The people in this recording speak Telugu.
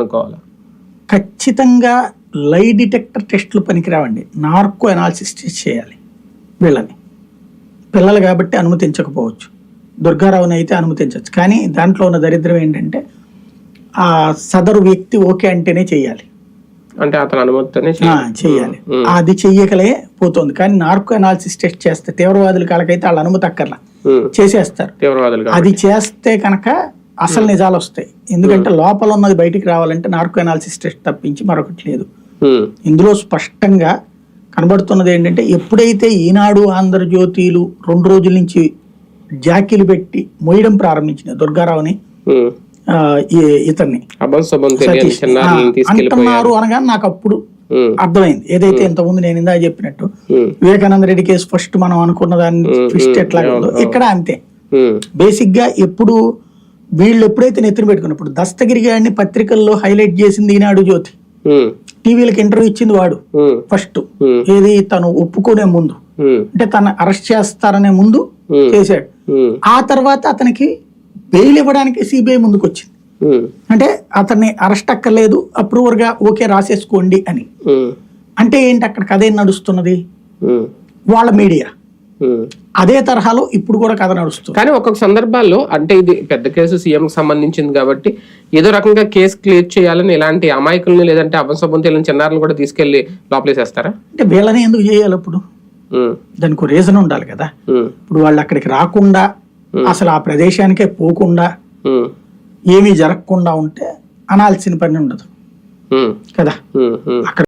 అనుకోవాలా? ఖచ్చితంగా లై డిటెక్టర్ టెస్టులు పనికిరావండి. నార్కో అనాలిసిస్ టెస్ట్ చేయాలి వీళ్ళని. పిల్లలు కాబట్టి అనుమతించకపోవచ్చు, దుర్గారావుని అయితే అనుమతించవచ్చు. కానీ దాంట్లో ఉన్న దరిద్రం ఏంటంటే ఆ సదరు వ్యక్తి ఓకే అంటేనే చేయాలి, అంటే అతను అనుమతితోనే చేయాలి. అది చెయ్యకలే పోతుంది. కానీ నార్కో అనాలిసిస్ టెస్ట్ చేస్తే తీవ్రవాదుల కాళ్ళకైతే వాళ్ళ అనుమతి అక్కర్లా, చేసేస్తారు. అది చేస్తే కనుక అసలు నిజాలు వస్తాయి. ఎందుకంటే లోపల ఉన్నది బయటికి రావాలంటే నార్కో అనాలిసిస్ టెస్ట్ తప్పించి మరొకటి లేదు. ఇందులో స్పష్టంగా కనబడుతున్నది ఏంటంటే ఎప్పుడైతే ఈనాడు ఆంధ్రజ్యోతిలు 2 రోజుల నుంచి జాకీలు పెట్టి మోయడం ప్రారంభించిన దుర్గారావుని ఇతన్ని అంటున్నారు అనగా నాకు అప్పుడు అర్థమైంది. ఏదైతే ఇంతకుముందు నేను ఇందా చెప్పినట్టు వివేకానంద రెడ్డి కేసు ఫస్ట్ మనం అనుకున్న దాన్ని ట్విస్ట్ ఎట్లా ఉందో ఇక్కడ అంతే. బేసిక్ గా ఎప్పుడు వీళ్ళు ఎప్పుడైతే నెత్తిన పెట్టుకున్నప్పుడు దస్తగిరి గారిని పత్రికల్లో హైలైట్ చేసింది ఈనాడు జ్యోతి, టీవీలకు ఇంటర్వ్యూ ఇచ్చింది వాడు ఫస్ట్. ఏది తను ఒప్పుకునే ముందు, అంటే తను అరెస్ట్ చేస్తారనే ముందు చేశాడు. ఆ తర్వాత అతనికి బెయిల్ ఇవ్వడానికి సిబిఐ ముందుకు వచ్చింది. అంటే అతన్ని అరెస్ట్ అక్కర్లేదు, అప్రూవర్ గా ఓకే రాసేసుకోండి అని. అంటే ఏంటి అక్కడ కథ ఏం నడుస్తున్నది? వాళ్ళ మీడియా అదే తరహాలో ఇప్పుడు కూడా కథ నడుస్తుంది. కానీ ఒక్కొక్క సందర్భాల్లో అంటే ఇది పెద్ద కేసు సీఎం కి సంబంధించింది కాబట్టి ఏదో రకంగా కేసు క్లియర్ చేయాలని ఇలాంటి అమాయకుల్ని లేదంటే అపసొబంతులను చిన్నారులను కూడా తీసుకెళ్లి లోపలేసేస్తారా? అంటే వీళ్ళని ఎందుకు చేయాలి? ఇప్పుడు దానికి రీజన్ ఉండాలి కదా. ఇప్పుడు వాళ్ళు అక్కడికి రాకుండా అసలు ఆ ప్రదేశానికే పోకుండా ఏమీ జరగకుండా ఉంటే అనాల్సిన పని ఉండదు కదా. అక్కడ